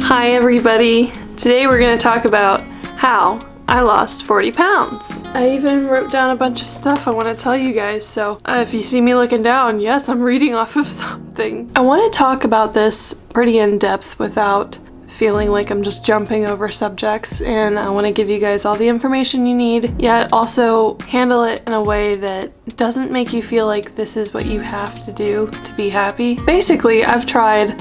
Hi everybody! Today we're going to talk about how I lost 40 pounds. I even wrote down a bunch of stuff I want to tell you guys, so if you see me looking down, yes, I'm reading off of something. I want to talk about this pretty in depth without feeling like I'm just jumping over subjects, and I want to give you guys all the information you need, yet also handle it in a way that doesn't make you feel like this is what you have to do to be happy. Basically, I've tried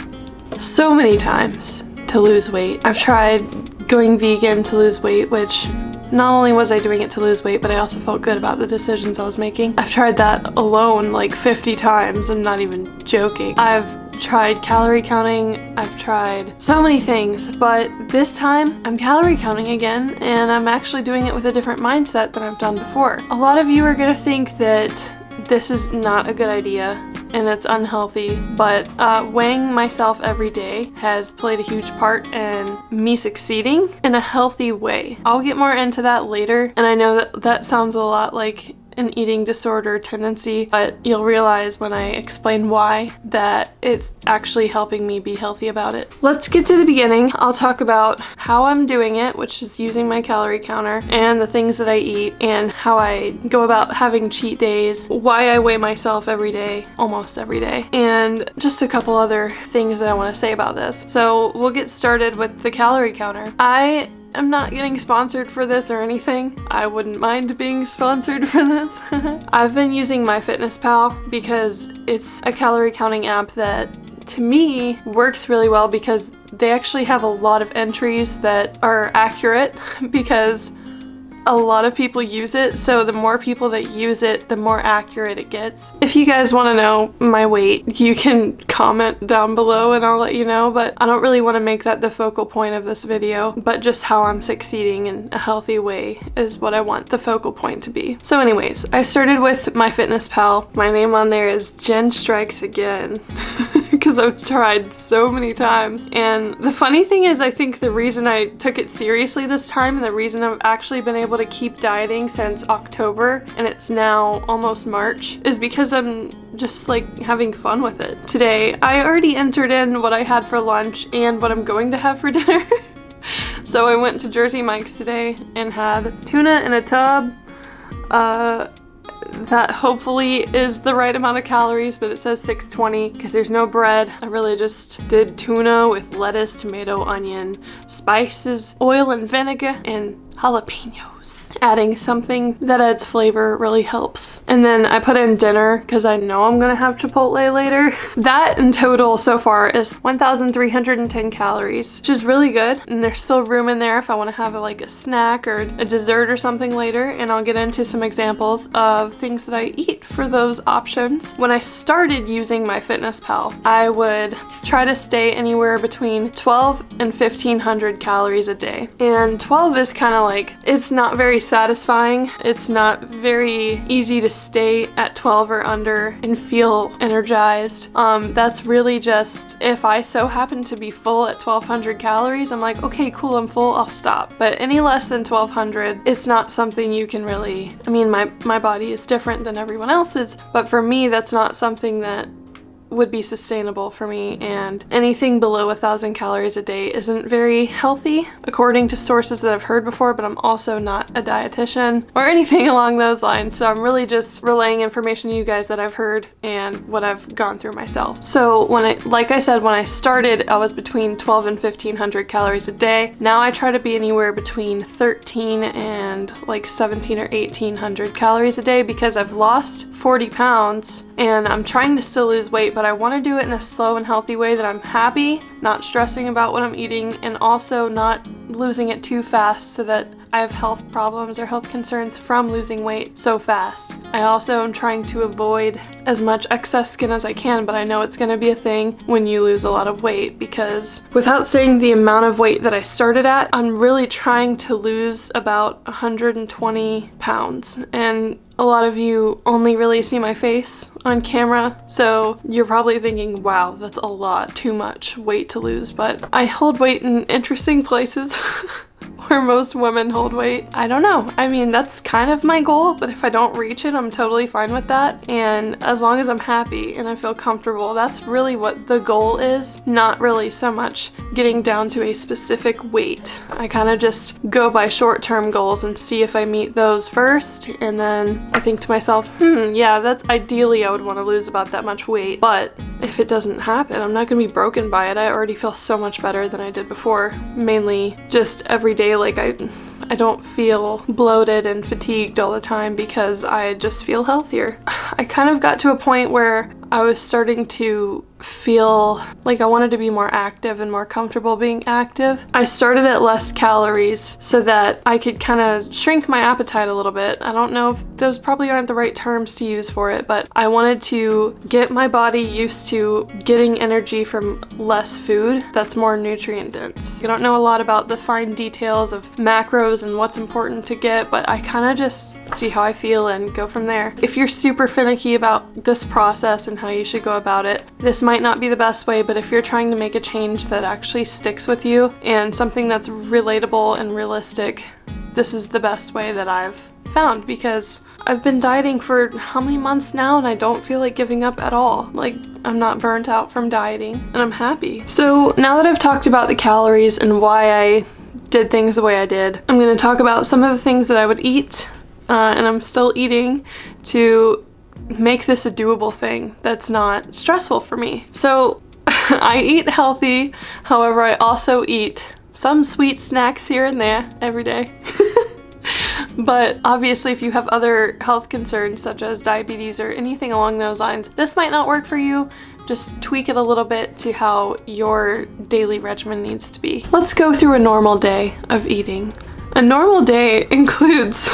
so many times to lose weight. I've tried going vegan to lose weight, which not only was I doing it to lose weight, but I also felt good about the decisions I was making. I've tried that alone like 50 times. I'm not even joking. I've tried calorie counting. I've tried so many things, but this time I'm calorie counting again, and I'm actually doing it with a different mindset than I've done before. A lot of you are gonna think that this is not a good idea and it's unhealthy, but weighing myself every day has played a huge part in me succeeding in a healthy way. I'll get more into that later, and I know that that sounds a lot like an eating disorder tendency, but you'll realize when I explain why that it's actually helping me be healthy about it. Let's get to the beginning. I'll talk about how I'm doing it, which is using my calorie counter, and the things that I eat, and how I go about having cheat days, why I weigh myself every day, almost every day, and just a couple other things that I want to say about this. So we'll get started with the calorie counter. I'm not getting sponsored for this or anything. I wouldn't mind being sponsored for this. I've been using MyFitnessPal because it's a calorie counting app that to me works really well because they actually have a lot of entries that are accurate because a lot of people use it, so the more people that use it, the more accurate it gets. If you guys want to know my weight, you can comment down below and I'll let you know, but I don't really want to make that the focal point of this video, but just how I'm succeeding in a healthy way is what I want the focal point to be. So anyways, I started with MyFitnessPal. My name on there is Jen Strikes Again because I've tried so many times, and the funny thing is I think the reason I took it seriously this time and the reason I've actually been able to keep dieting since October and it's now almost March is because I'm just like having fun with it. Today I already entered in what I had for lunch and what I'm going to have for dinner. So I went to Jersey Mike's today and had tuna in a tub. That hopefully is the right amount of calories, but it says 620 because there's no bread. I really just did tuna with lettuce, tomato, onion, spices, oil and vinegar, and jalapenos. Adding something that adds flavor really helps. And then I put in dinner because I know I'm gonna have Chipotle later. That in total so far is 1,310 calories, which is really good. And there's still room in there if I want to have like a snack or a dessert or something later. And I'll get into some examples of things that I eat for those options. When I started using MyFitnessPal, I would try to stay anywhere between 12 and 1,500 calories a day. And 12 is kind of like, it's not very satisfying. It's not very easy to stay at 12 or under and feel energized. That's really just if I so happen to be full at 1,200 calories, I'm like, okay, cool, I'm full, I'll stop. But any less than 1,200, it's not something you can really, I mean, my body is different than everyone else's, but for me, that's not something that would be sustainable for me, and anything below 1,000 calories a day isn't very healthy according to sources that I've heard before, but I'm also not a dietitian or anything along those lines, so I'm really just relaying information to you guys that I've heard and what I've gone through myself. So like I said, when I started, I was between 12 and 1,500 calories a day. Now I try to be anywhere between 13 and like 17 or 1,800 calories a day because I've lost 40 pounds and I'm trying to still lose weight, but I want to do it in a slow and healthy way that I'm happy, not stressing about what I'm eating, and also not losing it too fast so that I have health problems or health concerns from losing weight so fast. I also am trying to avoid as much excess skin as I can, but I know it's going to be a thing when you lose a lot of weight because without saying the amount of weight that I started at, I'm really trying to lose about 120 pounds. And a lot of you only really see my face on camera, so you're probably thinking, wow, that's a lot, too much weight to lose, but I hold weight in interesting places. where most women hold weight. I don't know. I mean, that's kind of my goal, but if I don't reach it, I'm totally fine with that. And as long as I'm happy and I feel comfortable, that's really what the goal is. Not really so much getting down to a specific weight. I kind of just go by short-term goals and see if I meet those first. And then I think to myself, yeah, that's ideally I would want to lose about that much weight. But if it doesn't happen, I'm not going to be broken by it. I already feel so much better than I did before. Mainly just every day, like I don't feel bloated and fatigued all the time because I just feel healthier. I kind of got to a point where I was starting to feel like I wanted to be more active and more comfortable being active. I started at less calories so that I could kind of shrink my appetite a little bit. I don't know if those probably aren't the right terms to use for it, but I wanted to get my body used to getting energy from less food that's more nutrient dense. I don't know a lot about the fine details of macros and what's important to get, but I kind of just see how I feel and go from there. If you're super finicky about this process and how you should go about it, this might not be the best way, but if you're trying to make a change that actually sticks with you and something that's relatable and realistic, this is the best way that I've found, because I've been dieting for how many months now and I don't feel like giving up at all. Like, I'm not burnt out from dieting and I'm happy. So now that I've talked about the calories and why I did things the way I did, I'm going to talk about some of the things that I would eat and I'm still eating to make this a doable thing that's not stressful for me. So I eat healthy, however I also eat some sweet snacks here and there every day. But obviously if you have other health concerns such as diabetes or anything along those lines, this might not work for you. Just tweak it a little bit to how your daily regimen needs to be. Let's go through a normal day of eating. A normal day includes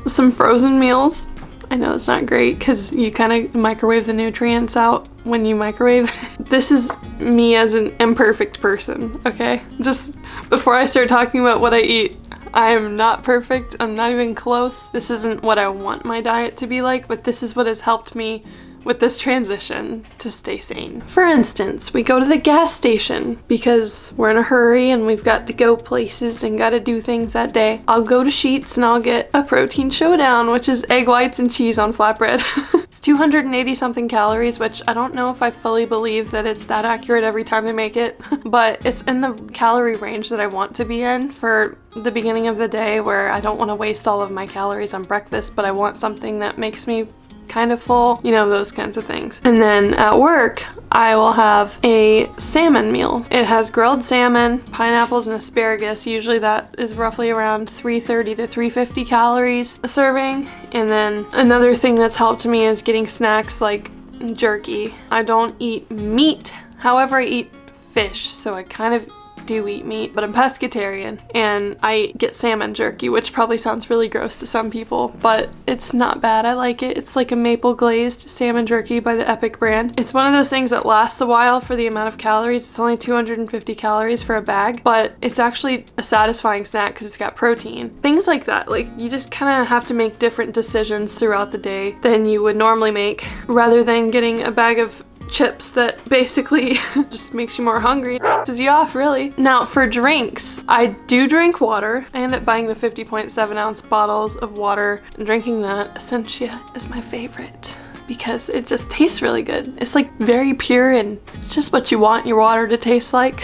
some frozen meals. I know it's not great because you kind of microwave the nutrients out when you microwave. This is me as an imperfect person, okay? Just before I start talking about what I eat, I am not perfect. I'm not even close. This isn't what I want my diet to be like, but this is what has helped me with this transition to stay sane. For instance, we go to the gas station because we're in a hurry and we've got to go places and got to do things that day. I'll go to Sheetz and I'll get a protein showdown, which is egg whites and cheese on flatbread. It's 280 something calories, which I don't know if I fully believe that it's that accurate every time they make it, but it's in the calorie range that I want to be in for the beginning of the day, where I don't want to waste all of my calories on breakfast, but I want something that makes me kind of full, you know, those kinds of things. And then at work, I will have a salmon meal. It has grilled salmon, pineapples, and asparagus. Usually that is roughly around 330 to 350 calories a serving. And then another thing that's helped me is getting snacks like jerky. I don't eat meat, however I eat fish, so I kind of do eat meat, but I'm pescatarian and I get salmon jerky, which probably sounds really gross to some people, but it's not bad. I like it. It's like a maple glazed salmon jerky by the Epic brand. It's one of those things that lasts a while for the amount of calories. It's only 250 calories for a bag, but it's actually a satisfying snack because it's got protein. Things like that. Like, you just kind of have to make different decisions throughout the day than you would normally make, rather than getting a bag of chips that basically just makes you more hungry. Pisses you off, really. Now for drinks, I do drink water. I end up buying the 50.7 ounce bottles of water and drinking that. Essentia is my favorite because it just tastes really good. It's like very pure and it's just what you want your water to taste like.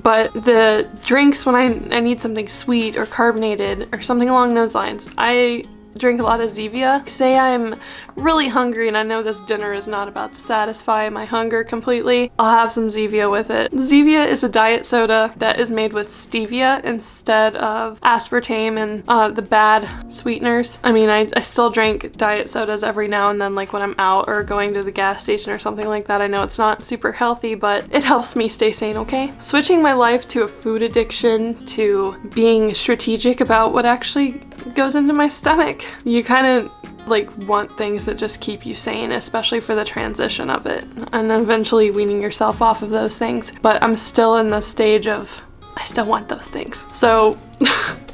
But the drinks, when I need something sweet or carbonated or something along those lines, I drink a lot of Zevia. Say I'm really hungry and I know this dinner is not about to satisfy my hunger completely, I'll have some Zevia with it. Zevia is a diet soda that is made with stevia instead of aspartame and the bad sweeteners. I mean, I still drink diet sodas every now and then, like when I'm out or going to the gas station or something like that. I know it's not super healthy, but it helps me stay sane, okay? Switching my life to a food addiction to being strategic about what actually goes into my stomach. You kind of like want things that just keep you sane, especially for the transition of it, and eventually weaning yourself off of those things. But I'm still in the stage of I still want those things. So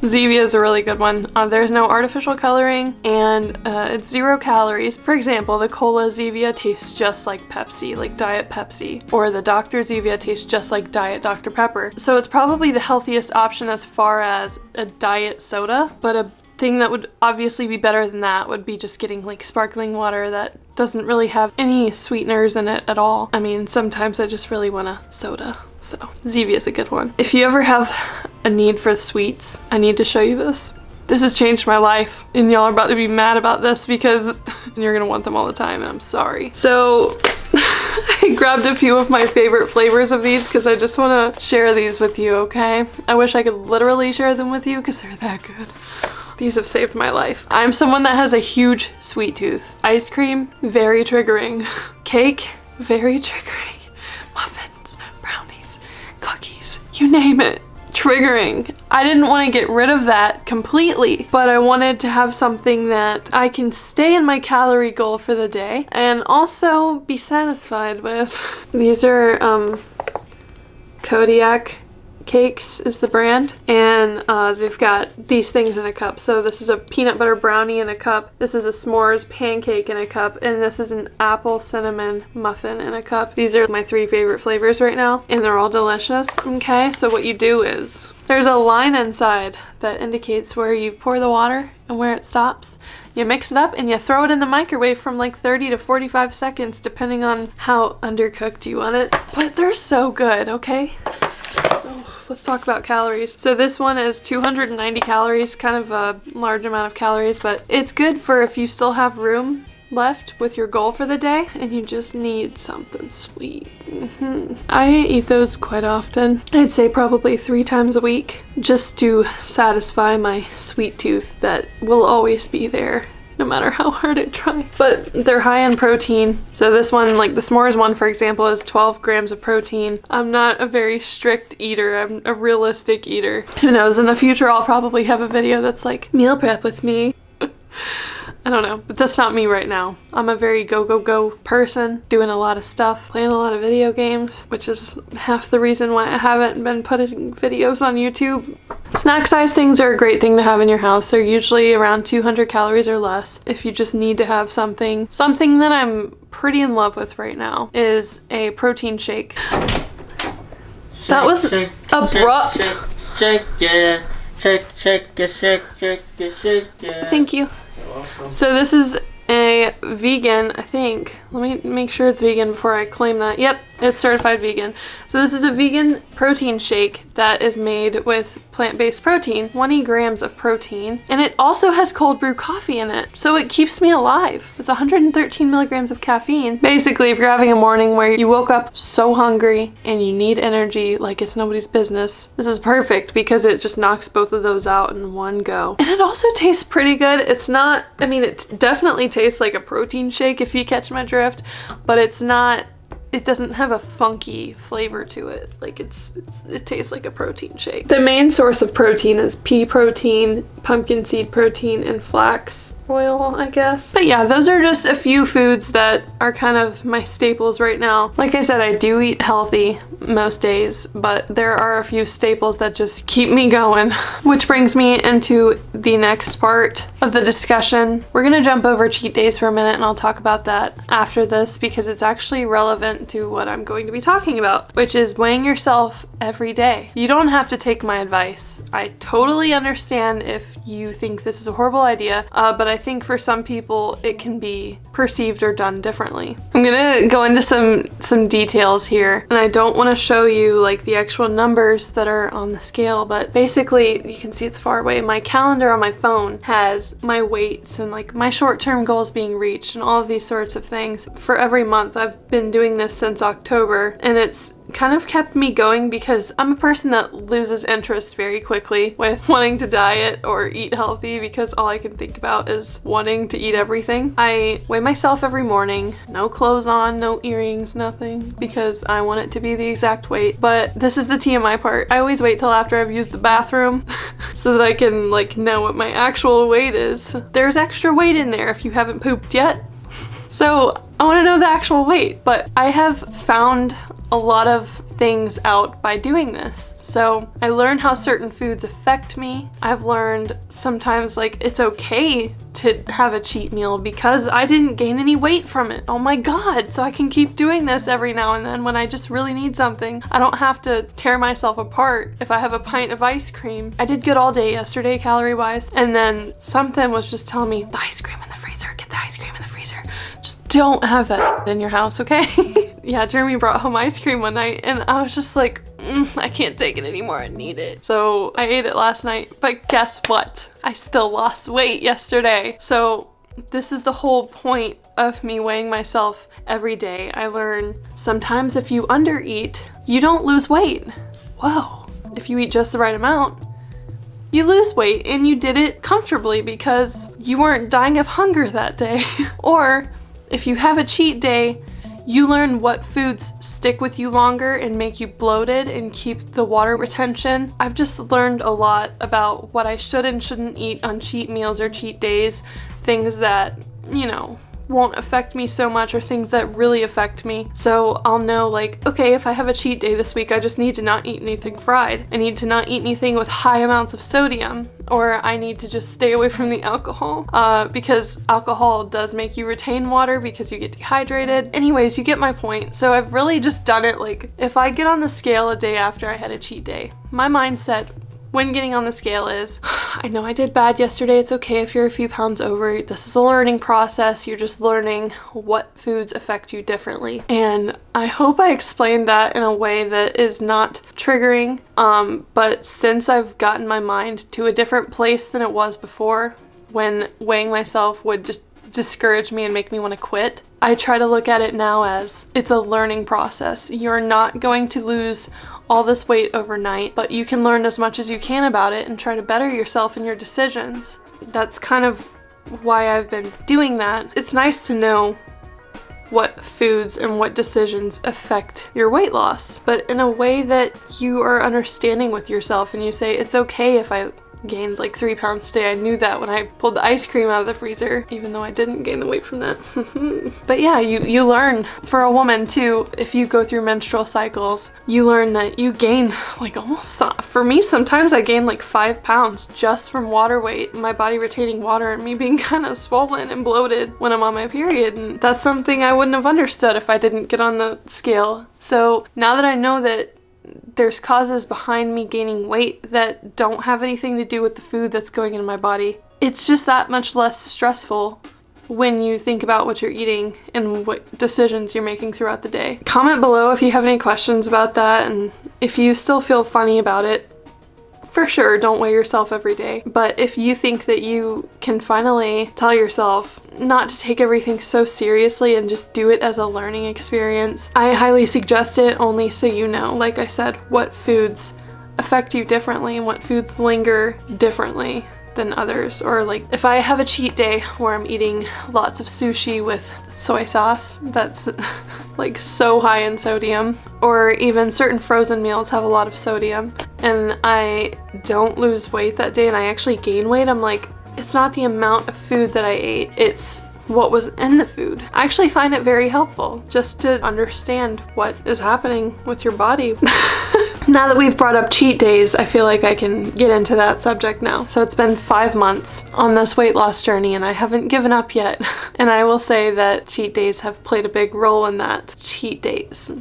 Zevia is a really good one. There's no artificial coloring and it's 0 calories. For example, the Cola Zevia tastes just like Pepsi, like Diet Pepsi, or the Dr. Zevia tastes just like Diet Dr. Pepper. So it's probably the healthiest option as far as a diet soda, but a thing that would obviously be better than that would be just getting like sparkling water that doesn't really have any sweeteners in it at all. I mean, sometimes I just really want a soda. So Zevia is a good one. If you ever have a need for sweets, I need to show you this. This has changed my life, and y'all are about to be mad about this because you're gonna want them all the time, and I'm sorry. So I grabbed a few of my favorite flavors of these because I just want to share these with you, okay? I wish I could literally share them with you because they're that good. These have saved my life. I'm someone that has a huge sweet tooth. Ice cream, very triggering. Cake, very triggering. Muffins, brownies, cookies, you name it. Triggering. I didn't want to get rid of that completely, but I wanted to have something that I can stay in my calorie goal for the day and also be satisfied with. These are Kodiak Cakes is the brand, and they've got these things in a cup. So this is a peanut butter brownie in a cup, this is a s'mores pancake in a cup, and this is an apple cinnamon muffin in a cup. These are my 3 favorite flavors right now, and they're all delicious. Okay, so what you do is there's a line inside that indicates where you pour the water and where it stops. You mix it up and you throw it in the microwave from like 30 to 45 seconds depending on how undercooked you want it. But they're so good, okay? Let's talk about calories. So this one is 290 calories, kind of a large amount of calories, but it's good for if you still have room left with your goal for the day and you just need something sweet. I eat those quite often. I'd say probably 3 times a week just to satisfy my sweet tooth that will always be there no matter how hard I try. But they're high in protein. So this one, like the s'mores one for example, is 12 grams of protein. I'm not a very strict eater. I'm a realistic eater. Who knows, in the future I'll probably have a video that's like meal prep with me. I don't know, but that's not me right now. I'm a very go person, doing a lot of stuff, playing a lot of video games, which is half the reason why I haven't been putting videos on YouTube. Snack size things are a great thing to have in your house. They're usually around 200 calories or less. If you just need to have something. Something that I'm pretty in love with right now is a protein shake. That was abrupt. Shake, yeah. Shake, yeah. Thank you. So this is a vegan, I think. Let me make sure it's vegan before I claim that. Yep, it's certified vegan. So this is a vegan protein shake that is made with plant-based protein, 20 grams of protein, and it also has cold brew coffee in it. So it keeps me alive. It's 113 milligrams of caffeine. Basically, if you're having a morning where you woke up so hungry and you need energy like it's nobody's business, this is perfect because it just knocks both of those out in one go. And it also tastes pretty good. It's not, I mean, it definitely tastes like a protein shake if you catch my drift, but it's not, it doesn't have a funky flavor to it. Like it tastes like a protein shake. The main source of protein is pea protein, pumpkin seed protein, and flax oil, I guess. But yeah, those are just a few foods that are kind of my staples right now. Like I said, I do eat healthy most days, but there are a few staples that just keep me going. Which brings me into the next part of the discussion. We're gonna jump over cheat days for a minute and I'll talk about that after this because it's actually relevant to what I'm going to be talking about, which is weighing yourself every day. You don't have to take my advice. I totally understand if you think this is a horrible idea, but I think for some people it can be perceived or done differently. I'm gonna go into some details here, and I don't want to show you like the actual numbers that are on the scale, but basically you can see it's far away. My calendar on my phone has my weights and like my short-term goals being reached and all of these sorts of things for every month. I've been doing this since October, and it's kind of kept me going because I'm a person that loses interest very quickly with wanting to diet or eat healthy because all I can think about is wanting to eat everything. I weigh myself every morning, no clothes on, no earrings, nothing, because I want it to be the exact weight. But this is the TMI part. I always wait till after I've used the bathroom so that I can like know what my actual weight is. There's extra weight in there if you haven't pooped yet. So I want to know the actual weight, but I have found a lot of things out by doing this. So I learned how certain foods affect me. I've learned sometimes like it's okay to have a cheat meal because I didn't gain any weight from it. Oh my God. So I can keep doing this every now and then when I just really need something. I don't have to tear myself apart if I have a pint of ice cream. I did good all day yesterday calorie wise, and then something was just telling me the ice cream in the freezer, get the ice cream in the freezer. Just don't have that in your house, okay? Yeah, Jeremy brought home ice cream one night and I was just like, I can't take it anymore, I need it. So I ate it last night, but guess what? I still lost weight yesterday. So this is the whole point of me weighing myself every day. I learn sometimes if you undereat, you don't lose weight. Whoa, if you eat just the right amount, you lose weight and you did it comfortably because you weren't dying of hunger that day. Or if you have a cheat day, you learn what foods stick with you longer and make you bloated and keep the water retention. I've just learned a lot about what I should and shouldn't eat on cheat meals or cheat days, things that, you know, won't affect me so much or things that really affect me. So I'll know like, okay, if I have a cheat day this week, I just need to not eat anything fried. I need to not eat anything with high amounts of sodium, or I need to just stay away from the alcohol because alcohol does make you retain water because you get dehydrated. Anyways, you get my point. So I've really just done it like if I get on the scale a day after I had a cheat day, my mindset when getting on the scale is, I know I did bad yesterday, it's okay if you're a few pounds over, this is a learning process, you're just learning what foods affect you differently. And I hope I explained that in a way that is not triggering, but since I've gotten my mind to a different place than it was before, when weighing myself would just discourage me and make me want to quit, I try to look at it now as it's a learning process. You're not going to lose all this weight overnight, but you can learn as much as you can about it and try to better yourself in your decisions. That's kind of why I've been doing that. It's nice to know what foods and what decisions affect your weight loss, but in a way that you are understanding with yourself and you say, it's okay if I gained like 3 pounds today. I knew that when I pulled the ice cream out of the freezer, even though I didn't gain the weight from that. But yeah, you learn. For a woman too, if you go through menstrual cycles, you learn that you gain like almost, for me sometimes I gain like 5 pounds just from water weight, my body retaining water and me being kind of swollen and bloated when I'm on my period. And that's something I wouldn't have understood if I didn't get on the scale. So now that I know that there's causes behind me gaining weight that don't have anything to do with the food that's going into my body, it's just that much less stressful when you think about what you're eating and what decisions you're making throughout the day. Comment below if you have any questions about that, and if you still feel funny about it. For sure, don't weigh yourself every day. But if you think that you can finally tell yourself not to take everything so seriously and just do it as a learning experience, I highly suggest it, only so you know, like I said, what foods affect you differently and what foods linger differently than others. Or like if I have a cheat day where I'm eating lots of sushi with soy sauce that's like so high in sodium, or even certain frozen meals have a lot of sodium, and I don't lose weight that day and I actually gain weight, I'm like, it's not the amount of food that I ate, it's what was in the food. I actually find it very helpful just to understand what is happening with your body. Now that we've brought up cheat days, I feel like I can get into that subject now. So it's been 5 months on this weight loss journey and I haven't given up yet. And I will say that cheat days have played a big role in that. Cheat days.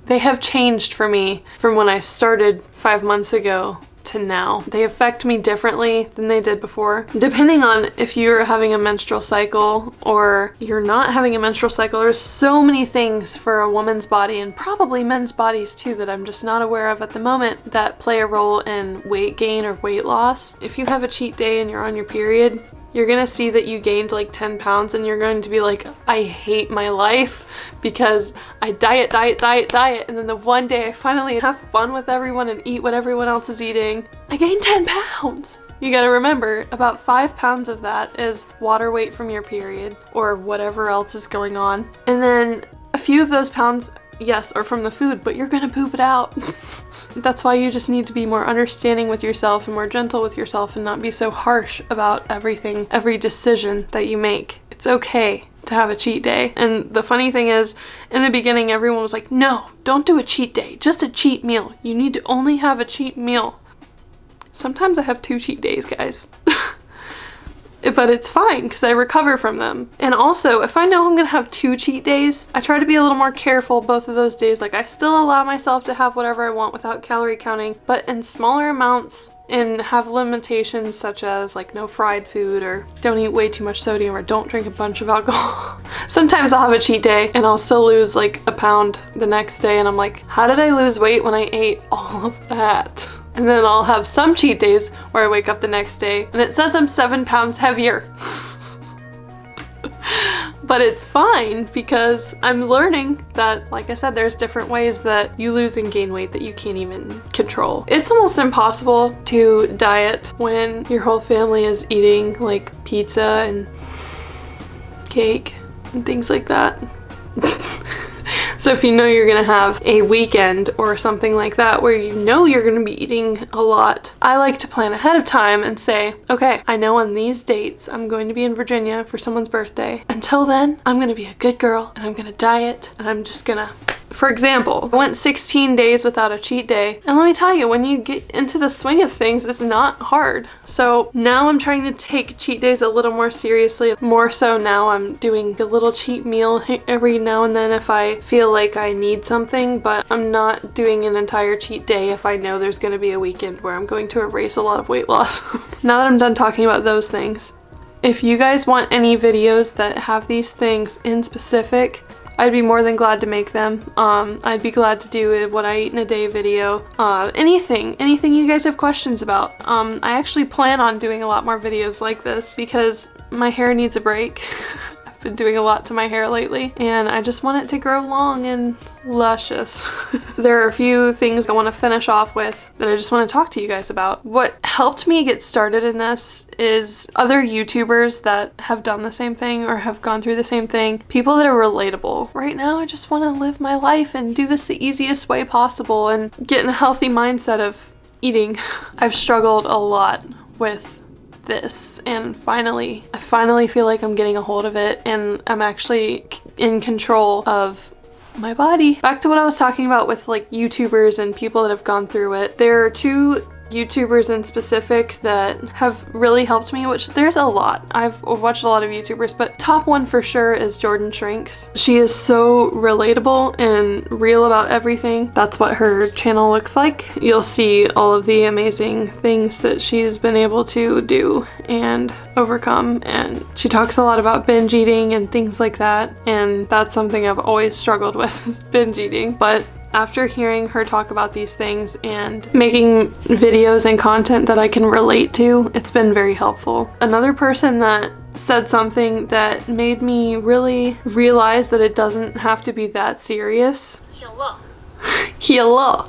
They have changed for me from when I started 5 months ago to now. They affect me differently than they did before. Depending on if you're having a menstrual cycle or you're not having a menstrual cycle, there's so many things for a woman's body and probably men's bodies too that I'm just not aware of at the moment that play a role in weight gain or weight loss. If you have a cheat day and you're on your period, you're gonna see that you gained like 10 pounds and you're going to be like, I hate my life because I diet, and then the one day I finally have fun with everyone and eat what everyone else is eating, I gained 10 pounds. You gotta remember, about 5 pounds of that is water weight from your period or whatever else is going on. And then a few of those pounds, yes, are from the food, but you're gonna poop it out. That's why you just need to be more understanding with yourself and more gentle with yourself and not be so harsh about everything, every decision that you make. It's okay to have a cheat day. And the funny thing is, in the beginning, everyone was like, no, don't do a cheat day, just a cheat meal. You need to only have a cheat meal. Sometimes I have 2 cheat days, guys. But it's fine because I recover from them. And also, if I know I'm gonna have 2 cheat days, I try to be a little more careful both of those days. Like, I still allow myself to have whatever I want without calorie counting, but in smaller amounts, and have limitations such as like no fried food, or don't eat way too much sodium, or don't drink a bunch of alcohol. Sometimes I'll have a cheat day and I'll still lose like a pound the next day, and I'm like, how did I lose weight when I ate all of that? And then I'll have some cheat days where I wake up the next day and it says I'm 7 pounds heavier. But it's fine because I'm learning that, like I said, there's different ways that you lose and gain weight that you can't even control. It's almost impossible to diet when your whole family is eating like pizza and cake and things like that. So if you know you're gonna have a weekend or something like that where you know you're gonna be eating a lot, I like to plan ahead of time and say, okay, I know on these dates I'm going to be in Virginia for someone's birthday. Until then, I'm gonna be a good girl and I'm gonna diet and I'm just gonna... For example, I went 16 days without a cheat day, and let me tell you, when you get into the swing of things, it's not hard. So now I'm trying to take cheat days a little more seriously. More so now I'm doing a little cheat meal every now and then if I feel like I need something, but I'm not doing an entire cheat day if I know there's going to be a weekend where I'm going to erase a lot of weight loss. Now that I'm done talking about those things, if you guys want any videos that have these things in specific, I'd be more than glad to make them. I'd be glad to do a what I eat in a day video. Anything you guys have questions about. I actually plan on doing a lot more videos like this because my hair needs a break. I've been doing a lot to my hair lately and I just want it to grow long and luscious. There are a few things I want to finish off with that I just want to talk to you guys about. What helped me get started in this is other YouTubers that have done the same thing or have gone through the same thing. People that are relatable. Right now I just want to live my life and do this the easiest way possible and get in a healthy mindset of eating. I've struggled a lot with this and I finally feel like I'm getting a hold of it and I'm actually in control of my body. Back to what I was talking about with like YouTubers and people that have gone through it. There are 2 YouTubers in specific that have really helped me, which there's a lot. I've watched a lot of YouTubers, but top one for sure is Jordan Shrinks. She is so relatable and real about everything. That's what her channel looks like. You'll see all of the amazing things that she's been able to do and overcome, and she talks a lot about binge eating and things like that, and that's something I've always struggled with, is binge eating. But after hearing her talk about these things and making videos and content that I can relate to, it's been very helpful. Another person that said something that made me really realize that it doesn't have to be that serious. Hello.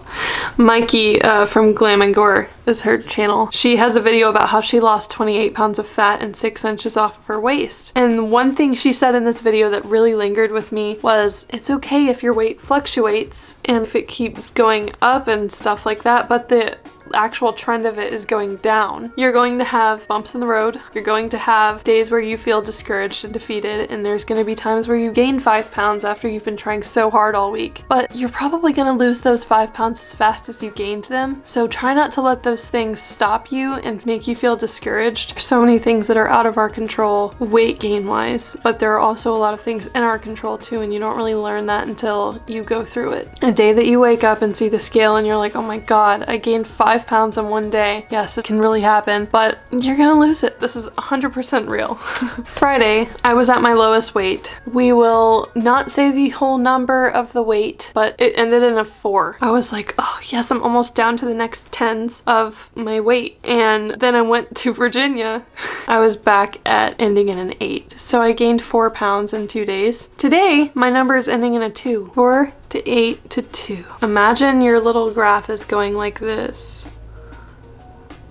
Mikey from Glam and Gore is her channel. She has a video about how she lost 28 pounds of fat and 6 inches off of her waist. And one thing she said in this video that really lingered with me was, it's okay if your weight fluctuates and if it keeps going up and stuff like that, but the actual trend of it is going down. You're going to have bumps in the road. You're going to have days where you feel discouraged and defeated, and there's going to be times where you gain 5 pounds after you've been trying so hard all week. But you're probably going to lose those 5 pounds as fast as you gained them. So try not to let those things stop you and make you feel discouraged. There's so many things that are out of our control weight gain wise, but there are also a lot of things in our control too, and you don't really learn that until you go through it. A day that you wake up and see the scale and you're like, oh my god, I gained 5 pounds in one day. Yes, it can really happen, but you're gonna lose it. This is 100% real. Friday, I was at my lowest weight. We will not say the whole number of the weight, but it ended in a 4. I was like, oh yes, I'm almost down to the next 10s of my weight. And then I went to Virginia. I was back at ending in an 8. So I gained 4 pounds in 2 days. Today, my number is ending in a 2. 4 to 8 to 2. Imagine your little graph is going like this,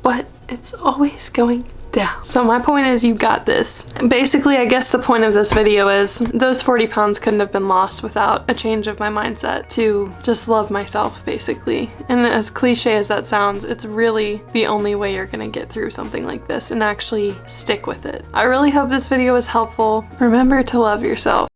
but it's always going Yeah, so my point is you got this. Basically, I guess the point of this video is those 40 pounds couldn't have been lost without a change of my mindset to just love myself, basically. And as cliche as that sounds, it's really the only way you're gonna get through something like this and actually stick with it. I really hope this video was helpful. Remember to love yourself.